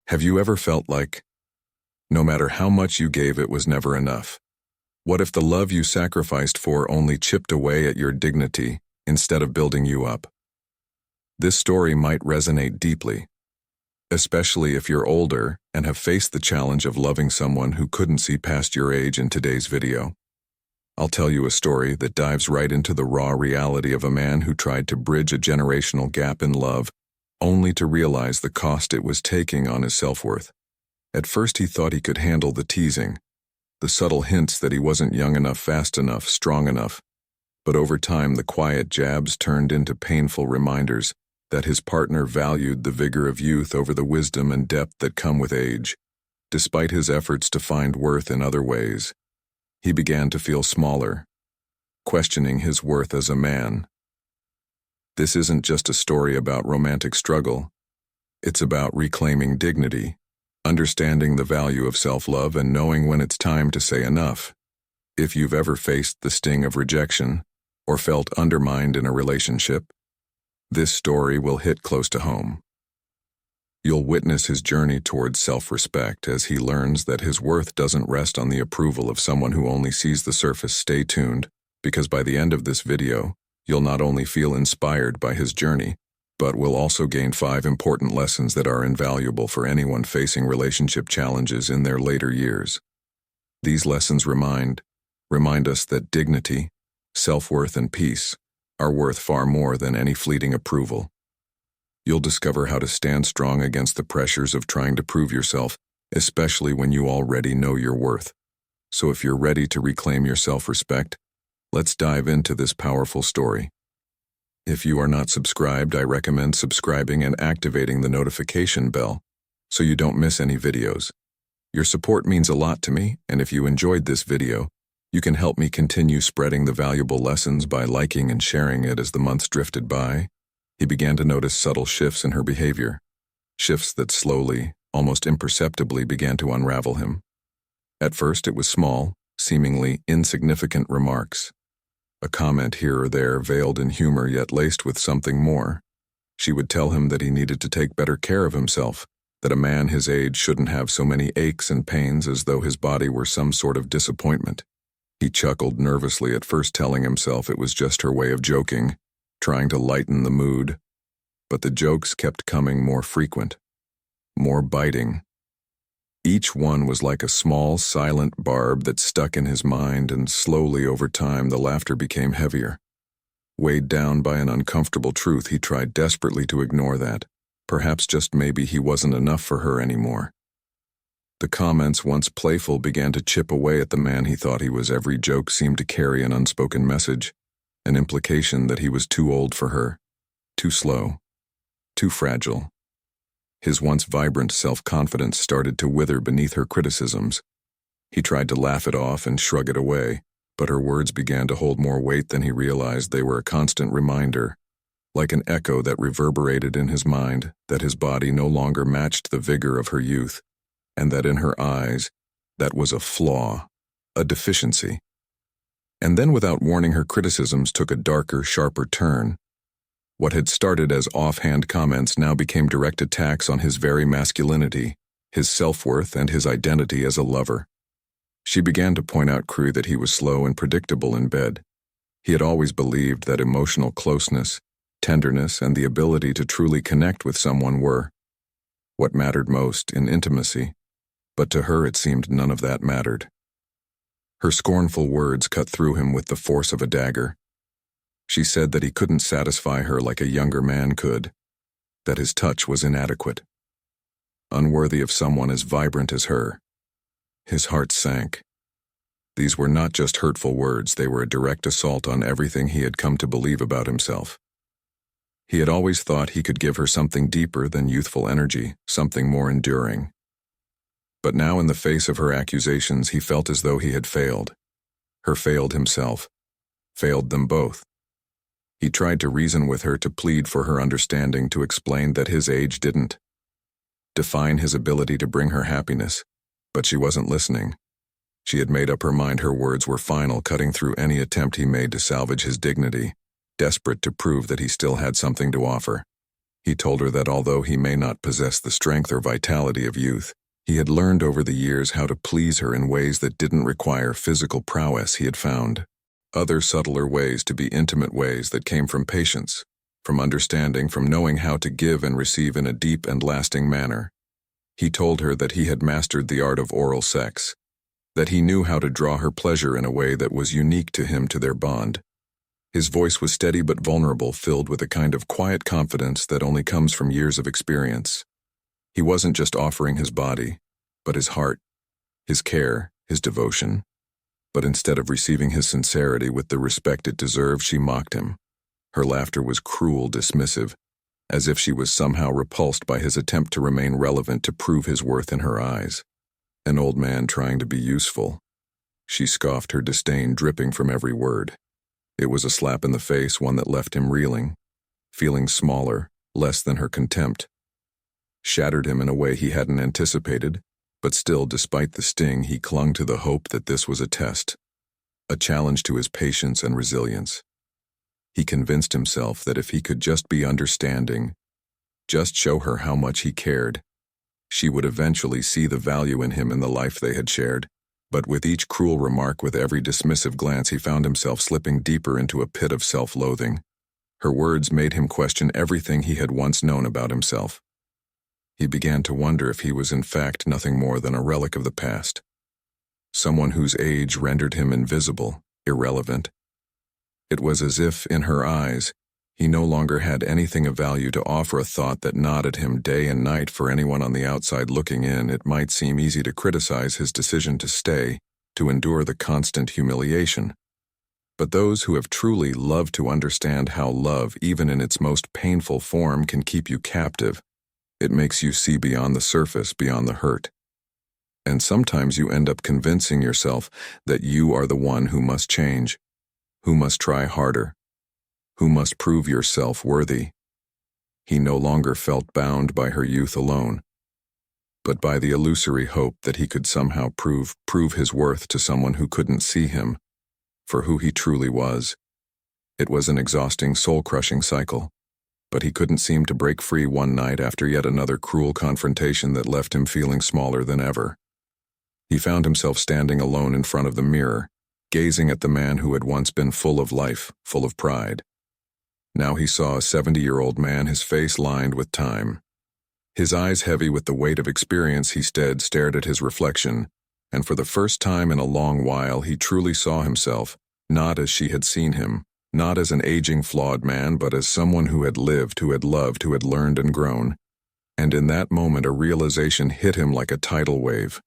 Have you ever felt like, no matter how much you gave, it was never enough? What if the love you sacrificed for only chipped away at your dignity instead of building you up? This story might resonate deeply, especially if you're older and have faced the challenge of loving someone who couldn't see past your age. In today's video, I'll tell you a story that dives right into the raw reality of a man who tried to bridge a generational gap in love, only to realize the cost it was taking on his self-worth. At first he thought he could handle the teasing, the subtle hints that he wasn't young enough, fast enough, strong enough. But over time, the quiet jabs turned into painful reminders that his partner valued the vigor of youth over the wisdom and depth that come with age. Despite his efforts to find worth in other ways, he began to feel smaller, questioning his worth as a man. This isn't just a story about romantic struggle. It's about reclaiming dignity, understanding the value of self-love, and knowing when it's time to say enough. If you've ever faced the sting of rejection or felt undermined in a relationship, this story will hit close to home. You'll witness his journey towards self-respect as he learns that his worth doesn't rest on the approval of someone who only sees the surface. Stay tuned, because by the end of this video, you'll not only feel inspired by his journey, but will also gain 5 important lessons that are invaluable for anyone facing relationship challenges in their later years. These lessons remind us that dignity, self-worth, and peace are worth far more than any fleeting approval. You'll discover how to stand strong against the pressures of trying to prove yourself, especially when you already know your worth. So if you're ready to reclaim your self-respect, let's dive into this powerful story. If you are not subscribed, I recommend subscribing and activating the notification bell so you don't miss any videos. Your support means a lot to me, and if you enjoyed this video, you can help me continue spreading the valuable lessons by liking and sharing it. As the months drifted by, he began to notice subtle shifts in her behavior, shifts that slowly, almost imperceptibly, began to unravel him. At first it was small, seemingly insignificant remarks. A comment here or there, veiled in humor yet laced with something more. She would tell him that he needed to take better care of himself, that a man his age shouldn't have so many aches and pains, as though his body were some sort of disappointment. He chuckled nervously at first, telling himself it was just her way of joking, trying to lighten the mood. But the jokes kept coming more frequent, more biting. Each one was like a small, silent barb that stuck in his mind, and slowly over time the laughter became heavier. Weighed down by an uncomfortable truth, he tried desperately to ignore that. Perhaps, just maybe, he wasn't enough for her anymore. The comments, once playful, began to chip away at the man he thought he was. Every joke seemed to carry an unspoken message, an implication that he was too old for her, too slow, too fragile. His once vibrant self-confidence started to wither beneath her criticisms. He tried to laugh it off and shrug it away, but her words began to hold more weight than he realized. They were a constant reminder, like an echo that reverberated in his mind, that his body no longer matched the vigor of her youth, and that in her eyes, that was a flaw, a deficiency. And then, without warning, her criticisms took a darker, sharper turn. What had started as offhand comments now became direct attacks on his very masculinity, his self-worth, and his identity as a lover. She began to point out that he was slow and predictable in bed. He had always believed that emotional closeness, tenderness, and the ability to truly connect with someone were what mattered most in intimacy. But to her it seemed none of that mattered. Her scornful words cut through him with the force of a dagger. She said that he couldn't satisfy her like a younger man could, that his touch was inadequate, unworthy of someone as vibrant as her. His heart sank. These were not just hurtful words, they were a direct assault on everything he had come to believe about himself. He had always thought he could give her something deeper than youthful energy, something more enduring. But now, in the face of her accusations, he felt as though he had failed. Her failed himself, failed them both. He tried to reason with her, to plead for her understanding, to explain that his age didn't define his ability to bring her happiness. But she wasn't listening. She had made up her mind. Her words were final, cutting through any attempt he made to salvage his dignity, desperate to prove that he still had something to offer. He told her that although he may not possess the strength or vitality of youth, he had learned over the years how to please her in ways that didn't require physical prowess. He had found other subtler ways to be intimate, ways that came from patience, from understanding, from knowing how to give and receive in a deep and lasting manner. He told her that he had mastered the art of oral sex, that he knew how to draw her pleasure in a way that was unique to him, to their bond. His voice was steady but vulnerable, filled with a kind of quiet confidence that only comes from years of experience. He wasn't just offering his body, but his heart, his care, his devotion. But instead of receiving his sincerity with the respect it deserved, she mocked him. Her laughter was cruel, dismissive, as if she was somehow repulsed by his attempt to remain relevant, to prove his worth in her eyes. An old man trying to be useful. She scoffed, her disdain dripping from every word. It was a slap in the face, one that left him reeling, feeling smaller, less than her contempt. Shattered him in a way he hadn't anticipated, but still, despite the sting, he clung to the hope that this was a test, a challenge to his patience and resilience. He convinced himself that if he could just be understanding, just show her how much he cared, she would eventually see the value in him and the life they had shared. But with each cruel remark, with every dismissive glance, he found himself slipping deeper into a pit of self-loathing. Her words made him question everything he had once known about himself. He began to wonder if he was in fact nothing more than a relic of the past, someone whose age rendered him invisible, irrelevant. It was as if, in her eyes, he no longer had anything of value to offer, a thought that gnawed at him day and night. For anyone on the outside looking in, it might seem easy to criticize his decision to stay, to endure the constant humiliation. But those who have truly loved to understand how love, even in its most painful form, can keep you captive. It makes you see beyond the surface, beyond the hurt. And sometimes you end up convincing yourself that you are the one who must change, who must try harder, who must prove yourself worthy. He no longer felt bound by her youth alone, but by the illusory hope that he could somehow prove his worth to someone who couldn't see him for who he truly was. It was an exhausting, soul-crushing cycle, but he couldn't seem to break free one night after yet another cruel confrontation that left him feeling smaller than ever. He found himself standing alone in front of the mirror, gazing at the man who had once been full of life, full of pride. Now he saw a 70-year-old man, his face lined with time. His eyes heavy with the weight of experience, he stared at his reflection, and for the first time in a long while he truly saw himself, not as she had seen him, not as an aging, flawed man, but as someone who had lived, who had loved, who had learned and grown. And in that moment a realization hit him like a tidal wave.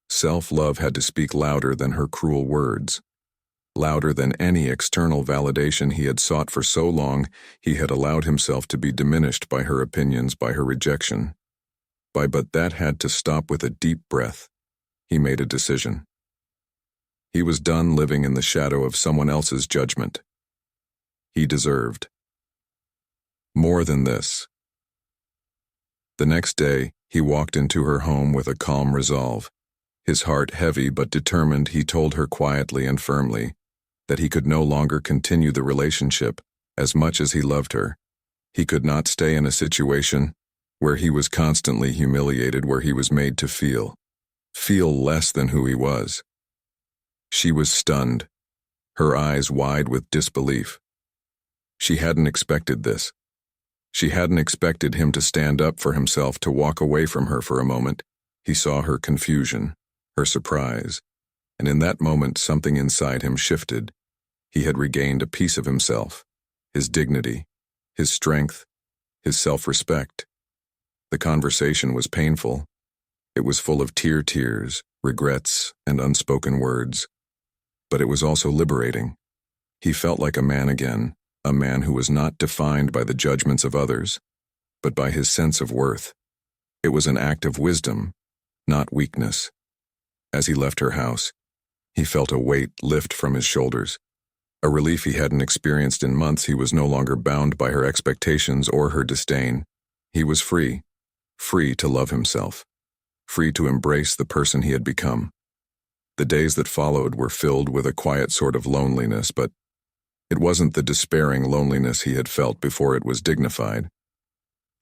Self-love had to speak louder than her cruel words. Louder than any external validation he had sought for so long. He had allowed himself to be diminished by her opinions, by her rejection. But that had to stop. With a deep breath, he made a decision. He was done living in the shadow of someone else's judgment. He deserved more than this. The next day, he walked into her home with a calm resolve. His heart heavy but determined, he told her quietly and firmly that he could no longer continue the relationship. As much as he loved her, he could not stay in a situation where he was constantly humiliated, where he was made to feel less than who he was. She was stunned, her eyes wide with disbelief. She hadn't expected this. She hadn't expected him to stand up for himself, to walk away from her for a moment. He saw her confusion, her surprise, and in that moment something inside him shifted. He had regained a piece of himself, his dignity, his strength, his self-respect. The conversation was painful. It was full of tears, regrets, and unspoken words. But it was also liberating. He felt like a man again, a man who was not defined by the judgments of others, but by his sense of worth. It was an act of wisdom, not weakness. As he left her house, he felt a weight lift from his shoulders, a relief he hadn't experienced in months. He was no longer bound by her expectations or her disdain. He was free to love himself, free to embrace the person he had become. The days that followed were filled with a quiet sort of loneliness, but it wasn't the despairing loneliness he had felt before. It was dignified.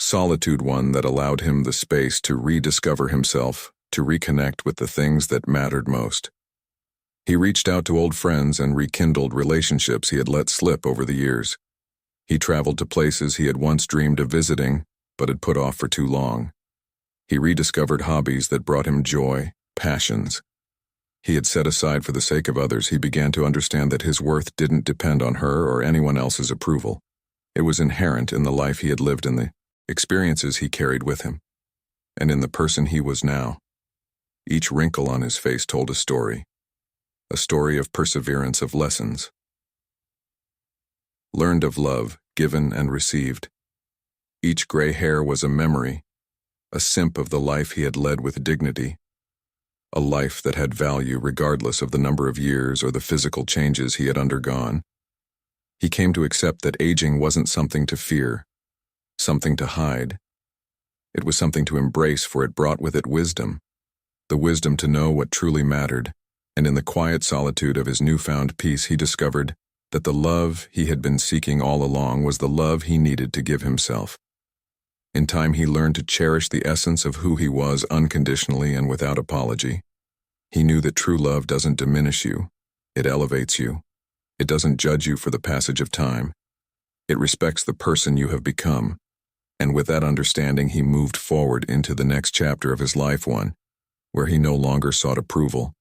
Solitude, one that allowed him the space to rediscover himself, to reconnect with the things that mattered most. He reached out to old friends and rekindled relationships he had let slip over the years. He traveled to places he had once dreamed of visiting, but had put off for too long. He rediscovered hobbies that brought him joy, passions he had set aside for the sake of others. He began to understand that his worth didn't depend on her or anyone else's approval. It was inherent in the life he had lived, in the experiences he carried with him, and in the person he was now. Each wrinkle on his face told a story of perseverance, of lessons learned, of love given and received. Each gray hair was a memory, a simp of the life he had led with dignity, a life that had value regardless of the number of years or the physical changes he had undergone. He came to accept that aging wasn't something to fear, something to hide. It was something to embrace, for it brought with it wisdom, the wisdom to know what truly mattered. And in the quiet solitude of his newfound peace, he discovered that the love he had been seeking all along was the love he needed to give himself. In time, he learned to cherish the essence of who he was unconditionally and without apology. He knew that true love doesn't diminish you, it elevates you. It doesn't judge you for the passage of time. It respects the person you have become. And with that understanding, he moved forward into the next chapter of his life, one where he no longer sought approval,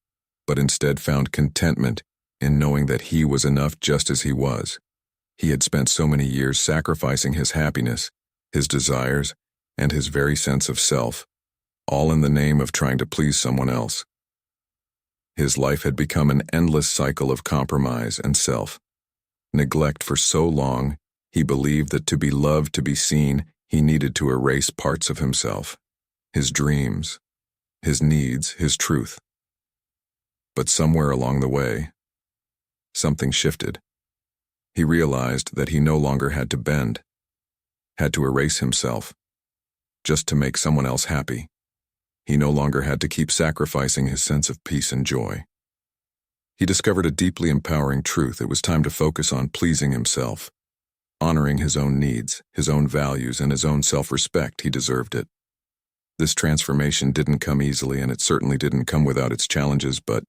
but instead found contentment in knowing that he was enough just as he was. He had spent so many years sacrificing his happiness, his desires, and his very sense of self, all in the name of trying to please someone else. His life had become an endless cycle of compromise and self-neglect. For so long, he believed that to be loved, to be seen, he needed to erase parts of himself, his dreams, his needs, his truth. But somewhere along the way, something shifted. He realized that he no longer had to bend, had to erase himself, just to make someone else happy. He no longer had to keep sacrificing his sense of peace and joy. He discovered a deeply empowering truth. It was time to focus on pleasing himself, honoring his own needs, his own values, and his own self-respect. He deserved it. This transformation didn't come easily, and it certainly didn't come without its challenges, but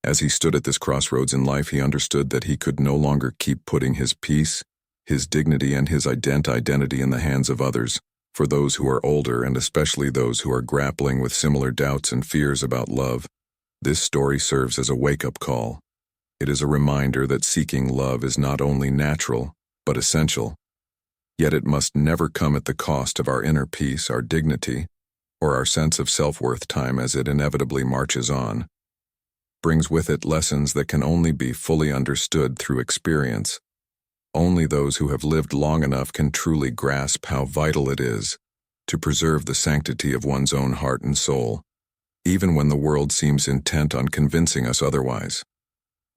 as he stood at this crossroads in life, he understood that he could no longer keep putting his peace, his dignity, and his identity in the hands of others. For those who are older, and especially those who are grappling with similar doubts and fears about love, this story serves as a wake-up call. It is a reminder that seeking love is not only natural, but essential. Yet it must never come at the cost of our inner peace, our dignity, or our sense of self-worth. Time, as it inevitably marches on, brings with it lessons that can only be fully understood through experience. Only those who have lived long enough can truly grasp how vital it is to preserve the sanctity of one's own heart and soul, even when the world seems intent on convincing us otherwise.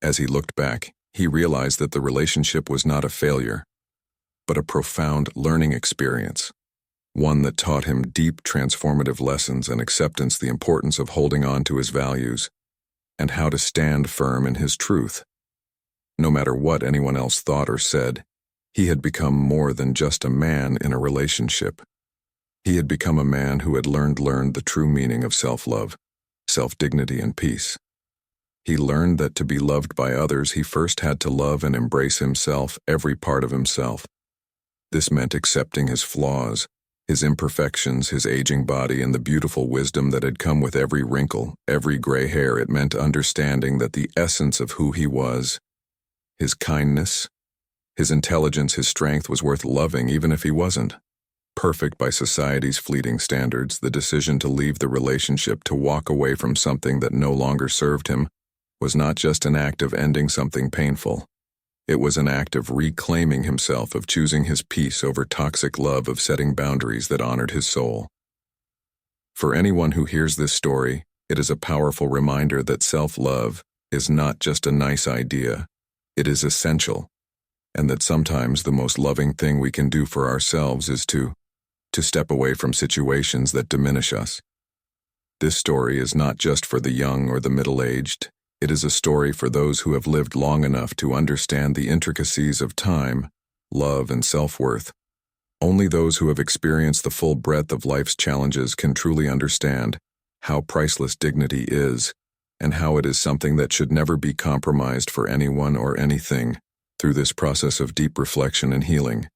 As he looked back, he realized that the relationship was not a failure, but a profound learning experience, one that taught him deep transformative lessons and acceptance, the importance of holding on to his values, and how to stand firm in his truth. No matter what anyone else thought or said, he had become more than just a man in a relationship. He had become a man who had learned the true meaning of self-love, self-dignity, and peace. He learned that to be loved by others, he first had to love and embrace himself, every part of himself. This meant accepting his flaws, his imperfections, his aging body, and the beautiful wisdom that had come with every wrinkle, every gray hair. It meant understanding that the essence of who he was, his kindness, his intelligence, his strength, was worth loving even if he wasn't perfect by society's fleeting standards. The decision to leave the relationship, to walk away from something that no longer served him, was not just an act of ending something painful. It was an act of reclaiming himself, of choosing his peace over toxic love, of setting boundaries that honored his soul. For anyone who hears this story, it is a powerful reminder that self-love is not just a nice idea. It is essential, and that sometimes the most loving thing we can do for ourselves is to step away from situations that diminish us. This story is not just for the young or the middle-aged. It is a story for those who have lived long enough to understand the intricacies of time, love, and self-worth. Only those who have experienced the full breadth of life's challenges can truly understand how priceless dignity is, and how it is something that should never be compromised for anyone or anything. Through this process of deep reflection and healing,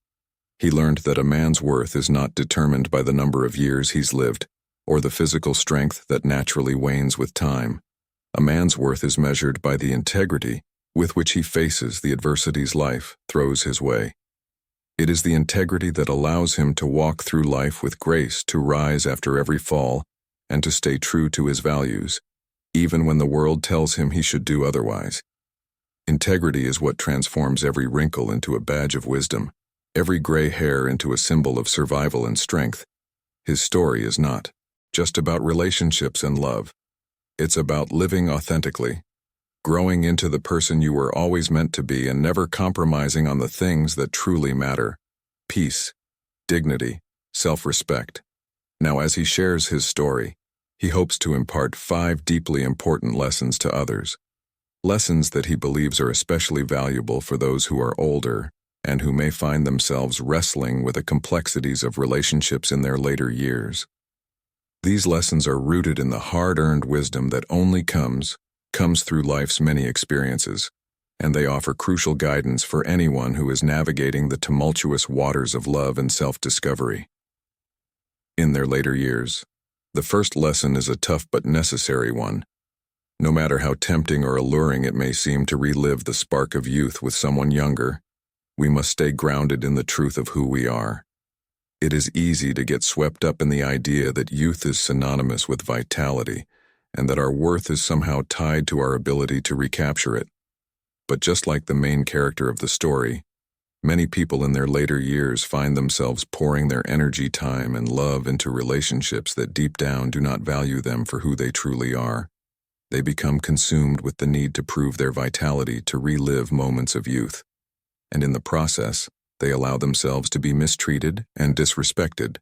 he learned that a man's worth is not determined by the number of years he's lived, or the physical strength that naturally wanes with time. A man's worth is measured by the integrity with which he faces the adversities life throws his way. It is the integrity that allows him to walk through life with grace, to rise after every fall, and to stay true to his values, even when the world tells him he should do otherwise. Integrity is what transforms every wrinkle into a badge of wisdom, every gray hair into a symbol of survival and strength. His story is not just about relationships and love. It's about living authentically, growing into the person you were always meant to be, and never compromising on the things that truly matter: peace, dignity, self-respect. Now, as he shares his story, he hopes to impart 5 deeply important lessons to others. Lessons that he believes are especially valuable for those who are older and who may find themselves wrestling with the complexities of relationships in their later years. These lessons are rooted in the hard-earned wisdom that only comes through life's many experiences, and they offer crucial guidance for anyone who is navigating the tumultuous waters of love and self-discovery. In their later years, the first lesson is a tough but necessary one. No matter how tempting or alluring it may seem to relive the spark of youth with someone younger, we must stay grounded in the truth of who we are. It is easy to get swept up in the idea that youth is synonymous with vitality, and that our worth is somehow tied to our ability to recapture it. But just like the main character of the story, many people in their later years find themselves pouring their energy, time, and love into relationships that deep down do not value them for who they truly are. They become consumed with the need to prove their vitality, to relive moments of youth. And in the process, they allow themselves to be mistreated and disrespected.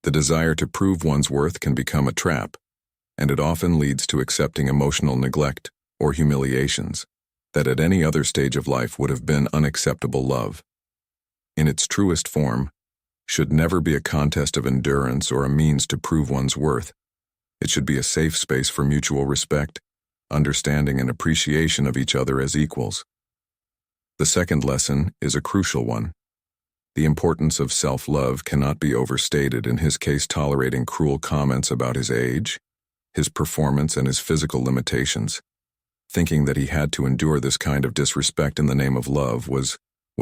The desire to prove one's worth can become a trap, and it often leads to accepting emotional neglect or humiliations that at any other stage of life would have been unacceptable. Love, in its truest form, should never be a contest of endurance or a means to prove one's worth. It should be a safe space for mutual respect, understanding, and appreciation of each other as equals. The second lesson is a crucial one. The importance of self-love cannot be overstated. In his case, tolerating cruel comments about his age, his performance, and his physical limitations, thinking that he had to endure this kind of disrespect in the name of love, was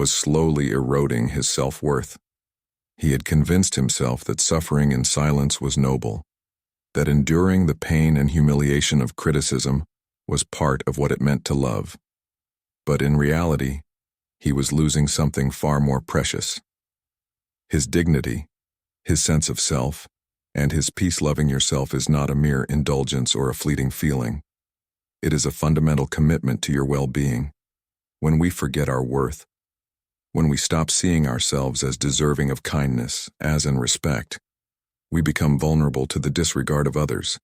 slowly eroding his self-worth. He had convinced himself that suffering in silence was noble, that enduring the pain and humiliation of criticism was part of what it meant to love. But in reality, he was losing something far more precious: his dignity, his sense of self, and his peace. Loving yourself is not a mere indulgence or a fleeting feeling. It is a fundamental commitment to your well-being. When we forget our worth, when we stop seeing ourselves as deserving of kindness, as in respect, we become vulnerable to the disregard of others.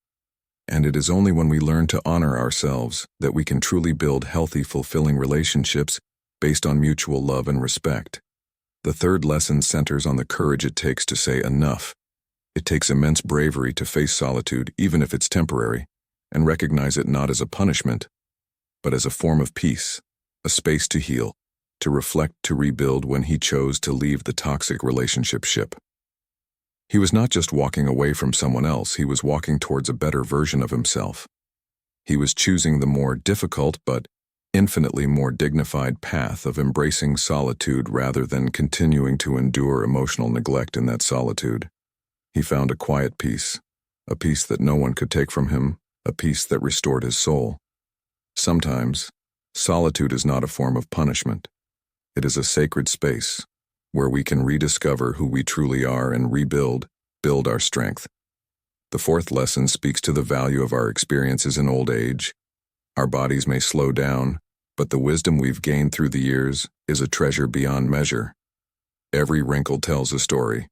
And it is only when we learn to honor ourselves that we can truly build healthy, fulfilling relationships based on mutual love and respect. The third lesson centers on the courage it takes to say enough. It takes immense bravery to face solitude, even if it's temporary, and recognize it not as a punishment, but as a form of peace, a space to heal, to reflect, to rebuild. When he chose to leave the toxic relationship ship, he was not just walking away from someone else, he was walking towards a better version of himself. He was choosing the more difficult but infinitely more dignified path of embracing solitude rather than continuing to endure emotional neglect in that solitude. He found a quiet peace, a peace that no one could take from him, a peace that restored his soul. Sometimes, solitude is not a form of punishment. It is a sacred space where we can rediscover who we truly are and build our strength. The fourth lesson speaks to the value of our experiences in old age. Our bodies may slow down, but the wisdom we've gained through the years is a treasure beyond measure. Every wrinkle tells a story.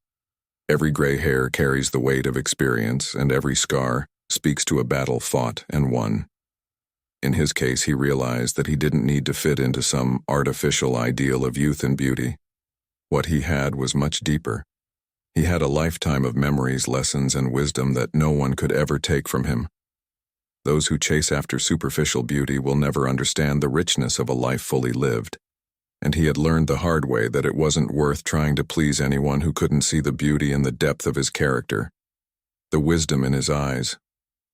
Every gray hair carries the weight of experience, and every scar speaks to a battle fought and won. In his case, he realized that he didn't need to fit into some artificial ideal of youth and beauty. What he had was much deeper. He had a lifetime of memories, lessons, and wisdom that no one could ever take from him. Those who chase after superficial beauty will never understand the richness of a life fully lived. And he had learned the hard way that it wasn't worth trying to please anyone who couldn't see the beauty and the depth of his character, the wisdom in his eyes,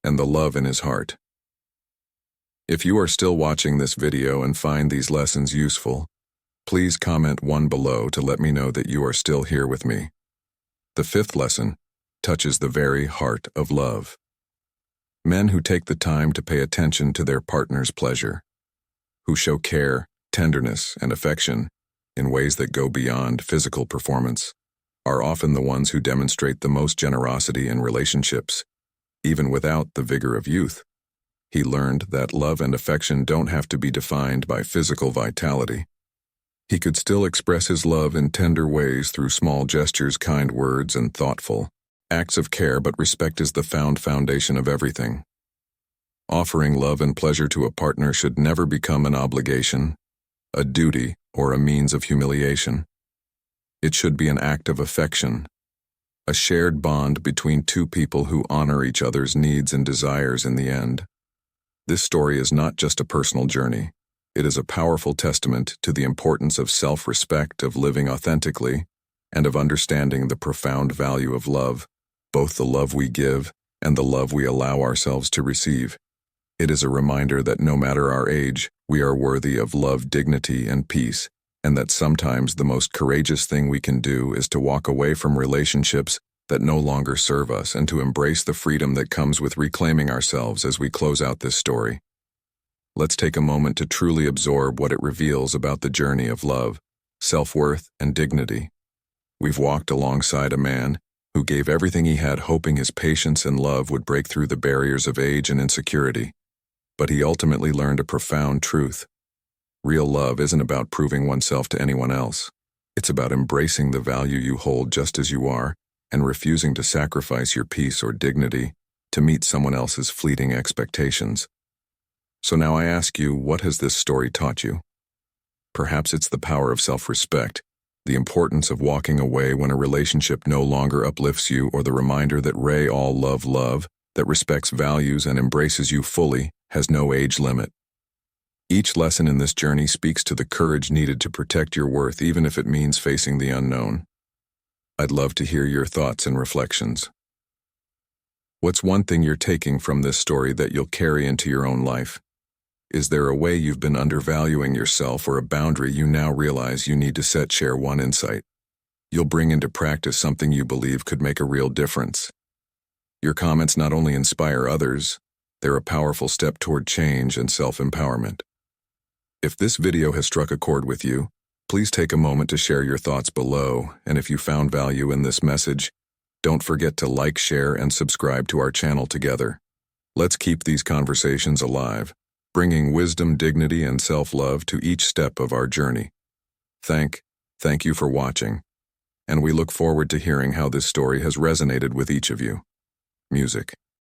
and the love in his heart. If you are still watching this video and find these lessons useful, please comment 1 below to let me know that you are still here with me. The 5th lesson touches the very heart of love. Men who take the time to pay attention to their partner's pleasure, who show care, tenderness, and affection in ways that go beyond physical performance, are often the ones who demonstrate the most generosity in relationships, even without the vigor of youth. He learned that love and affection don't have to be defined by physical vitality. He could still express his love in tender ways through small gestures, kind words, and thoughtful acts of care, but respect is the foundation of everything. Offering love and pleasure to a partner should never become an obligation, a duty, or a means of humiliation. It should be an act of affection, a shared bond between two people who honor each other's needs and desires in the end. This story is not just a personal journey. It is a powerful testament to the importance of self-respect, of living authentically, and of understanding the profound value of love, both the love we give and the love we allow ourselves to receive. It is a reminder that no matter our age, we are worthy of love, dignity, and peace, and that sometimes the most courageous thing we can do is to walk away from relationships that no longer serve us and to embrace the freedom that comes with reclaiming ourselves. As we close out this story, let's take a moment to truly absorb what it reveals about the journey of love, self-worth, and dignity. We've walked alongside a man who gave everything he had, hoping his patience and love would break through the barriers of age and insecurity. But he ultimately learned a profound truth. Real love isn't about proving oneself to anyone else. It's about embracing the value you hold just as you are and refusing to sacrifice your peace or dignity to meet someone else's fleeting expectations. So now I ask you, what has this story taught you? Perhaps it's the power of self-respect, the importance of walking away when a relationship no longer uplifts you, or the reminder that all love that respects values and embraces you fully has no age limit. Each lesson in this journey speaks to the courage needed to protect your worth, even if it means facing the unknown. I'd love to hear your thoughts and reflections. What's one thing you're taking from this story that you'll carry into your own life? Is there a way you've been undervaluing yourself, or a boundary you now realize you need to set? Share one insight you'll bring into practice, something you believe could make a real difference. Your comments not only inspire others, they're a powerful step toward change and self-empowerment. If this video has struck a chord with you, please take a moment to share your thoughts below, and if you found value in this message, don't forget to like, share, and subscribe to our channel together. Let's keep these conversations alive, bringing wisdom, dignity, and self-love to each step of our journey. Thank you for watching, and we look forward to hearing how this story has resonated with each of you. Music.